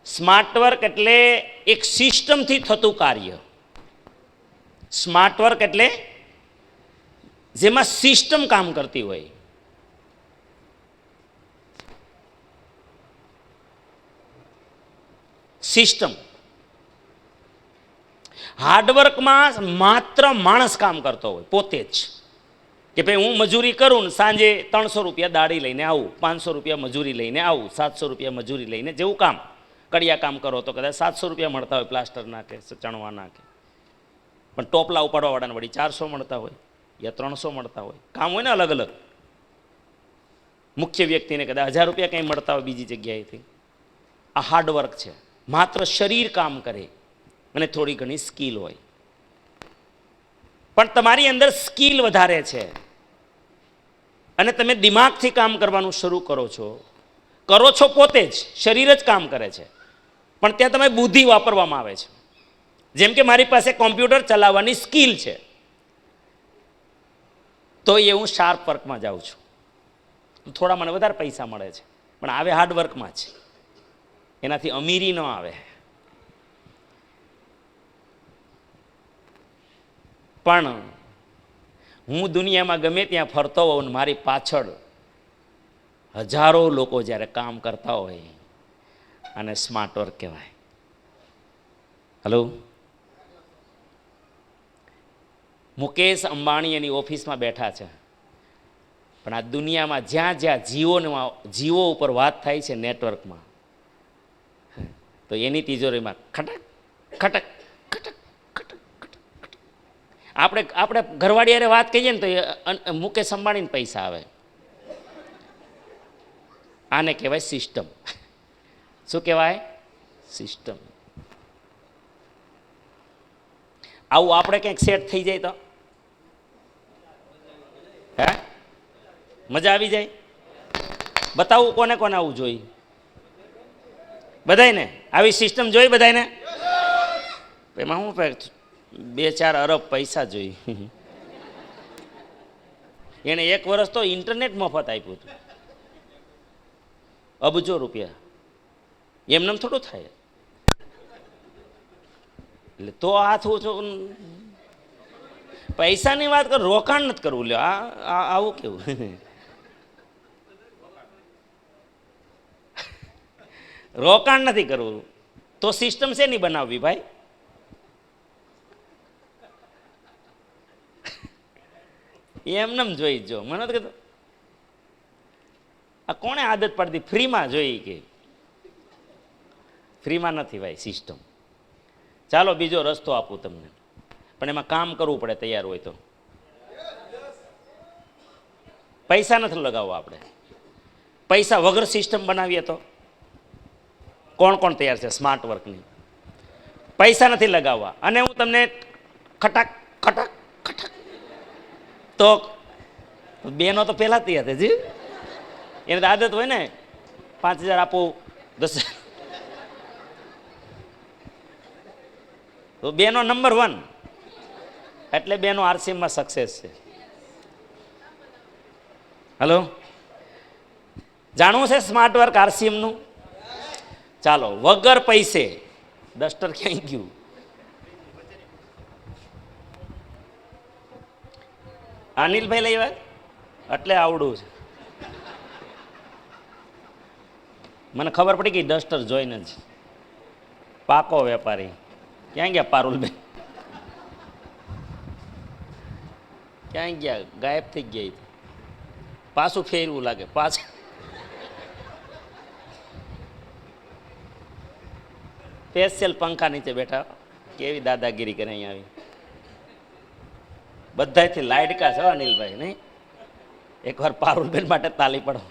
Smart work એટલે એક સિસ્ટમથી થતું કાર્ય. સ્માર્ટ વર્ક એટલે જેમાં સિસ્ટમ કામ કરતી હોય. સિસ્ટમ. હાર્ડવર્કમાં માત્ર માણસ કામ કરતો હોય પોતે જ, કે ભાઈ હું મજૂરી કરું ને સાંજે 300 રૂપિયા દાડી લઈને આવું, 500 રૂપિયા મજૂરી લઈને આવું, 700 રૂપિયા મજૂરી લઈને જેવું કામ. કડિયા કામ કરો તો કદાચ 700 રૂપિયા મળતા હોય, પ્લાસ્ટર નાખે, ચણવા નાખે. પણ ટોપલા ઉપાડવાવાળાને વળી 400 મળતા હોય યા 300 મળતા હોય. કામ હોય ને અલગ અલગ. મુખ્ય વ્યક્તિને કદાચ 1000 રૂપિયા કંઈ મળતા હોય બીજી જગ્યાએથી. આ હાર્ડવર્ક છે. માત્ર શરીર કામ કરે અને થોડી ઘણી સ્કિલ હોય. પણ તમારી અંદર સ્કિલ વધારે છે અને તમે દિમાગથી કામ કરવાનું શરૂ કરો છો પોતે જ, શરીર જ કામ કરે છે, પણ ત્યાં તમે બુદ્ધિ વાપરવામાં આવે છે. જેમ કે મારી પાસે કોમ્પ્યુટર ચલાવવાની સ્કિલ છે, તો એ હું શાર્પ વર્કમાં જાઉં છું. થોડા મને વધારે પૈસા મળે છે, પણ આવે હાર્ડવર્કમાં જ. એનાથી અમીરી ન આવે. પણ હું દુનિયામાં ગમે ત્યાં ફરતો હોઉં ને મારી પાછળ હજારો લોકો જ્યારે કામ કરતા હોય, અને સ્માર્ટ વર્ક કહેવાય. હલો, મુકેશ અંબાણી એની ઓફિસમાં બેઠા છે, પણ આ દુનિયામાં જ્યાં જ્યાં જીવો ઉપર વાત થાય છે નેટવર્કમાં, તો એની તિજોરીમાં ખટક ખટક ખટક ખટક ખટક. આપણે ઘરવાળીયારે વાત કહીએ ને તો મુકેશ અંબાણીને પૈસા આવે. આને કહેવાય સિસ્ટમ. શું કહેવાય? સિસ્ટમ. આવું આપણે ક્યાંક સેટ થઈ જાય તો હે મજા આવી જાય. બતાવું કોને કોને આવું જોઈ? બધાને આવી સિસ્ટમ જોઈ? બધાને એમાં હું 2-4 અરબ પૈસા જોઈ. એને 1 વર્ષ તો ઇન્ટરનેટ મફત આપ્યું હતું, અબજો રૂપિયા. એમને થોડું થાય. એટલે તો હાથ ઊંચો. પૈસાની વાત કર, રોકાણ નથી કરવું. લ્યો આવું કેવું? રોકાણ નથી કરવું તો સિસ્ટમ શેની બનાવવી ભાઈ? એમને જોઈ જો. મને તો કીધું આ કોણે આદત પાડી? ફ્રીમાં જોઈ કે ફ્રીમાં નથી ભાઈ સિસ્ટમ. ચાલો બીજો રસ્તો આપું તમને, પણ એમાં કામ કરવું પડે તૈયાર હોય તો. પૈસા નથી લગાવવા આપણે. પૈસા વગર સિસ્ટમ બનાવીએ તો કોણ કોણ તૈયાર છે સ્માર્ટ વર્કની? પૈસા નથી લગાવવા. અને હું તમને ખટક ખટક ખટક, તો બેનો તો પહેલા તૈયાર છે. એને તો આદત હોય ને, 5000 આપો, 10,000. તો બેનો નંબર 1, એટલે બેનો આરસીએમમાં સક્સેસ છે. હલો, જાણવું છે સ્માર્ટ વર્ક આરસીએમનું? ચાલો, વગર પૈસે ડસ્ટર ક્યાંય ગયું? અનિલભાઈ લઈ વાત એટલે આવડું છે. મને ખબર પડી કે ડસ્ટર જોઈને જ પાકો વેપારી. ક્યાં ગયા પારુલબેન? ક્યાં ગયા? ગાયબ થઈ ગયા. પાછું ફેરવું લાગે. પાછું સ્પેશિયલ પંખા નીચે બેઠા. કેવી દાદાગીરી કરે અહીંયા આવી. બધાથી લાડકા છે અનિલભાઈ, નહીં? એકવાર પારુલબેન માટે તાલી પડો.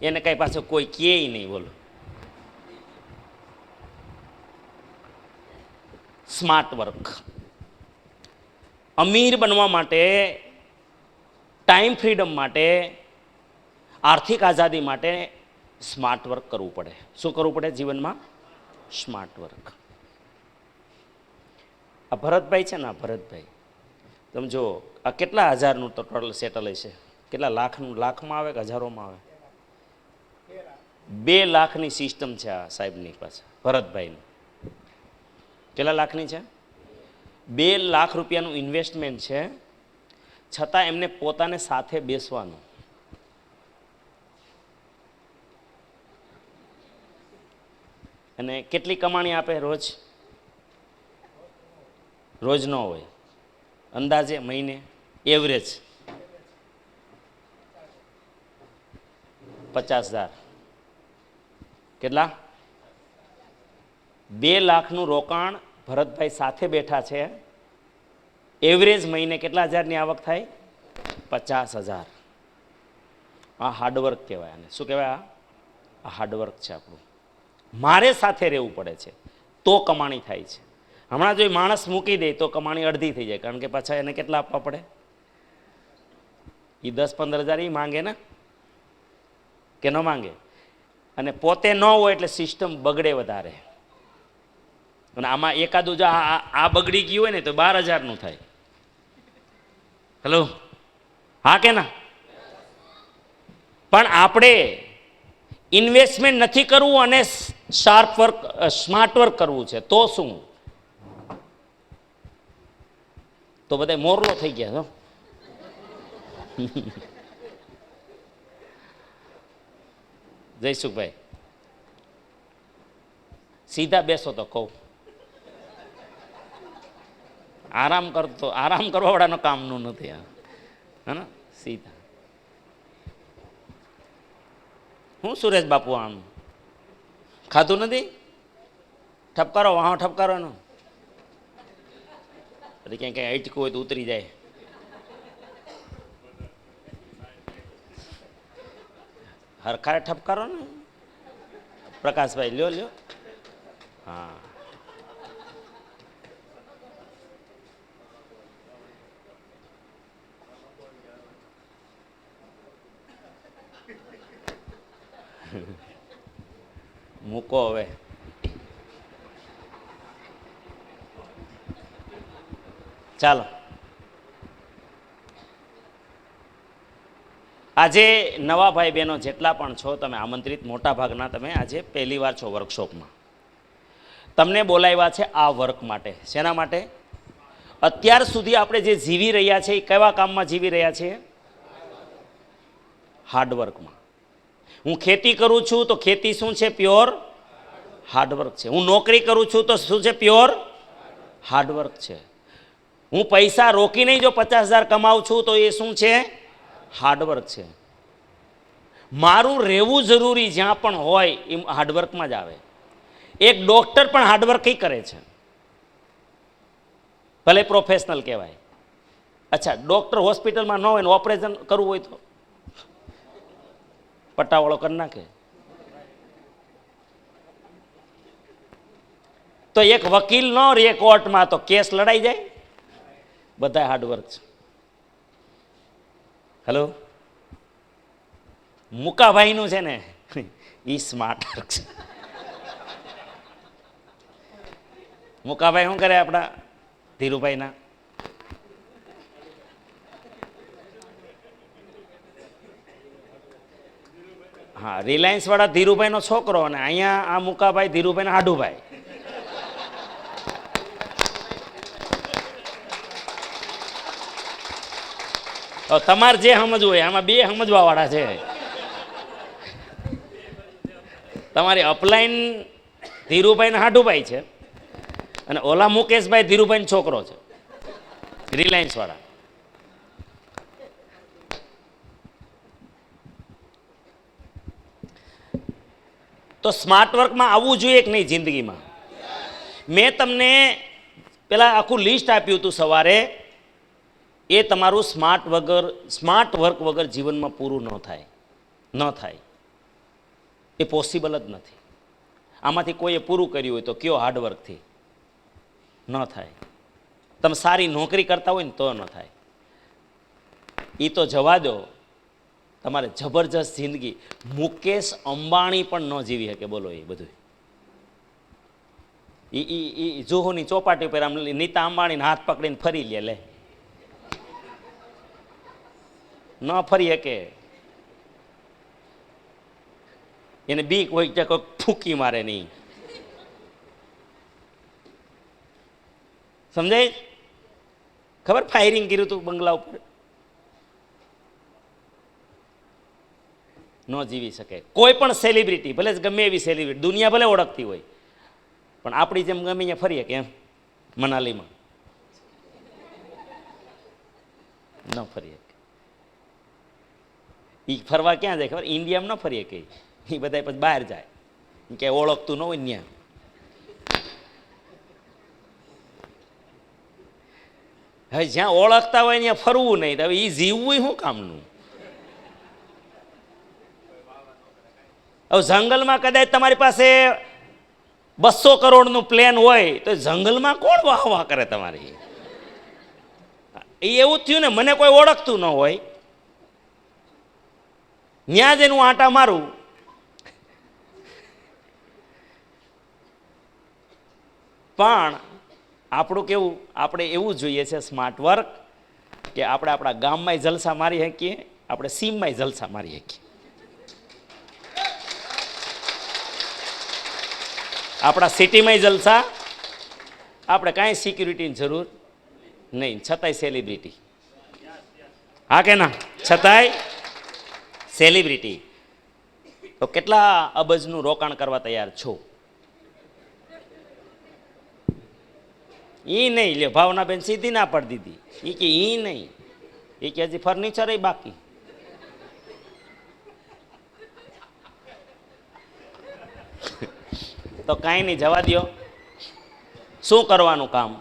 એને કઈ પાછું કોઈ કહે નહીં. બોલો, સ્માર્ટ વર્ક. અમીર બનવા માટે, ટાઈમ ફ્રીડમ માટે, આર્થિક આઝાદી માટે સ્માર્ટ વર્ક કરવું પડે. શું કરવું પડે જીવનમાં? Smart work. આ ભરતભાઈ છે ને, આ ભરતભાઈ તમે જો આ કેટલા હજારનું ટોટલ સેટલ હશે, કેટલા લાખનું, લાખમાં આવે કે હજારોમાં આવે? 2 લાખની સિસ્ટમ છે આ સાહેબની પાસે, ભરતભાઈની. કેટલા લાખની છે? 2 લાખ રૂપિયાનું ઇન્વેસ્ટમેન્ટ છે, છતાં એમને પોતાને સાથે બેસવાનું. અને કેટલી કમાણી આપે રોજ? રોજ ન હોય, અંદાજે મહિને એવરેજ 50,000. કેટલા? 2 લાખનું રોકાણ ભરતભાઈ સાથે બેઠા છે, એવરેજ મહિને કેટલા હજારની આવક થાય? 50,000. આ હાર્ડવર્ક કહેવાય. આને શું કહેવાય? આ હાર્ડવર્ક છે આપણું. મારે સાથે રહેવું પડે છે તો કમાણી થાય છે. હમણાં જો માણસ મૂકી દે તો કમાણી અડધી થઈ જાય, કારણ કે પાછા એને કેટલા આપવા પડે? એ 10-15 હજાર એ માંગે ને, કે ન માંગે? અને પોતે ન હોય એટલે સિસ્ટમ બગડે વધારે. અને આમાં એકાદું જો આ બગડી ગયું હોય ને તો 12,000નું થાય. હેલો, હા કે ના? પણ આપણે ઇન્વેસ્ટમેન્ટ નથી કરવું અને શાર્પ વર્ક, સ્માર્ટ વર્ક કરવું છે, તો શું? તો બધા મોરલો થઈ ગયા છો. જયસુખભાઈ, સીધા બેસો તો કહું. આરામ કરતો, આરામ કરવા વાળાનો કામનું નથી આ, હે ને? સીધા. હું સુરેશ બાપુ આમ ખાધું નથી? ઠપકારો, વાહ ઠપકારો એનો. એટલે ક્યાંય ક્યાંય અટકું હોય તો ઉતરી જાય. હરખારે ઠપકારો ને. પ્રકાશભાઈ લ્યો લ્યો. હા, મૂકો હવે. ચાલો, આજે નવા ભાઈ બહેનો જેટલા પણ છો, તમે આમંત્રિત, મોટા ભાગના તમે આજે પહેલી વાર છો વર્કશોપમાં. તમને બોલાવ્યા છે આ વર્ક માટે. શેના માટે? અત્યાર સુધી આપણે જે જીવી રહ્યા છીએ એ કેવા કામમાં જીવી રહ્યા છીએ? હાર્ડવર્કમાં. હું ખેતી કરું છું તો ખેતી શું છે? પ્યોર હાર્ડવર્ક છે. હું નોકરી કરું છું તો શું છે? પ્યોર હાર્ડવર્ક છે. હું પૈસા રોકી નહીં જો 50,000 કમાઉં છું તો એ શું છે? હાર્ડવર્ક છે. મારું રહેવું જરૂરી જ્યાં પણ હોય એ હાર્ડવર્કમાં જ આવે. એક ડૉક્ટર પણ હાર્ડવર્ક કરે છે, ભલે પ્રોફેશનલ કહેવાય. અચ્છા, ડૉક્ટર હોસ્પિટલમાં ન હોય ને ઓપરેશન કરવું હોય તો પટ્ટાવાળો કરી નાખે. તો એક વકીલ ન રહે કોર્ટમાં તો કેસ લડાઈ જાય. બધા હાર્ડવર્ક છે. હેલો, મુકાભાઈનું છે ને એ સ્માર્ટ વર્ક છે. મુકાભાઈ શું કરે આપણા ધીરુભાઈના? હા, રિલાયન્સ વાળા ધીરુભાઈનો છોકરો, અને અહીંયા આ મુકાભાઈ ધીરુભાઈના હાડુભાઈ. તમારે જે સમજવું હોય, આમાં 2 સમજવા વાળા છે. તમારી અપલાઈન ધીરુભાઈ હાડુભાઈ છે, અને ઓલા મુકેશભાઈ ધીરુભાઈ છોકરો છે, રિલાયન્સ વાળા. તો સ્માર્ટ વર્કમાં આવવું જોઈએ કે નહીં જિંદગીમાં? મેં તમને પેલા આખું લિસ્ટ આપ્યું હતું સવારે. એ તમારું સ્માર્ટ વર્ક વગર જીવનમાં પૂરું ન થાય. એ પોસિબલ જ નથી. આમાંથી કોઈએ પૂરું કર્યું હોય તો કયો? હાર્ડવર્કથી ન થાય. તમે સારી નોકરી કરતા હોય ને તો ન થાય. એ તો જવા દો, તમારે જબરજસ્ત જિંદગી. મુકેશ અંબાણી પણ ન જીવી શકે, બોલો. એ બધું એ જુહુની ચોપાટી પર આમ નીતા અંબાણીને હાથ પકડીને ફરી લે. ન ફરી શકે, એને બીક હોય કે કોઈ ફૂંકી મારે નહીં. સમજાય? ખબર ફાયરિંગ કર્યું હતું બંગલા ઉપર, ન જીવી શકે. કોઈ પણ સેલિબ્રિટી, ભલે ગમે એવી સેલિબ્રિટી, દુનિયા ભલે ઓળખતી હોય, પણ આપણી જેમ ગમે અહીંયા ફરીએ કે એમ મનાલીમાં ન ફરીએ. એ ફરવા ક્યાં જાય ખબર? ઇન્ડિયામાં ન ફરીએ કે એ બધા પછી બહાર જાય, કે ઓળખતું ન હોય ત્યાં. હવે જ્યાં ઓળખતા હોય ત્યાં ફરવું નહીં, હવે એ જીવવું શું કામનું? હવે જંગલમાં કદાચ તમારી પાસે 200 કરોડનું પ્લેન હોય તો જંગલમાં કોણ વાહ વાહ કરે તમારી? એ એવું થયું ને, મને કોઈ ઓળખતું ન હોય, ત્યાં જઈને હું આંટા મારું, પણ આપણું કેવું, આપણે એવું જોઈએ છે સ્માર્ટ વર્ક કે આપણે આપણા ગામમાંય જલસા મારી શકીએ, આપણે સીમમાંય જલસા મારી શકીએ. આપણા સિટીમાંય જલસા, આપણે કાંઈ સિક્યુરિટીની જરૂર નહીં, છતાંય સેલિબ્રિટી. હા કે ના? છતાંય સેલિબ્રિટી. તો કેટલા અબજનું રોકાણ કરવા તૈયાર છો? એ નહીં લે, ભાવનાબેન સીધી ના પાડી દીધી. એ કે એ નહીં, એ કે હજી ફર્નિચર એ બાકી. તો કાંઈ નહીં, જવા દો. શું કરવાનું કામ?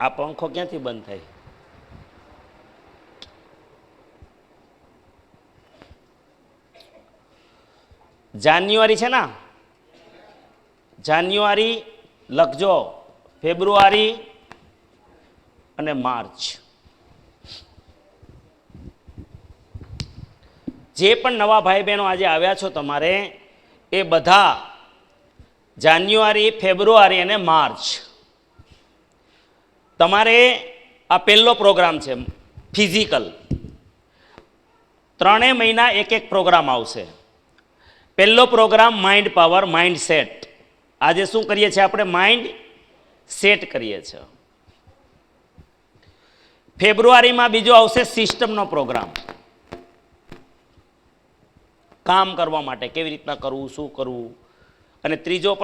આ પંખો ક્યાંથી બંધ થાય? જાન્યુઆરી છે ને, જાન્યુઆરી લખજો, ફેબ્રુઆરી અને માર્ચ. જે પણ નવા ભાઈ બહેનો આજે આવ્યા છો તમારે, એ બધા જાન્યુઆરી, ફેબ્રુઆરી અને માર્ચ તમારે આ પહેલો પ્રોગ્રામ છે ફિઝિકલ. 3 મહિના એક પ્રોગ્રામ આવશે. પહેલો programme mind power, mind set. આજે શું કરીએ છીએ આપણે? માઇન્ડ સેટ કરીએ છીએ. ફેબ્રુઆરીમાં બીજો આવશે સિસ્ટમનો પ્રોગ્રામ, કામ કરવા માટે કેવી રીતના કરવું, શું કરવું. અને ત્રીજો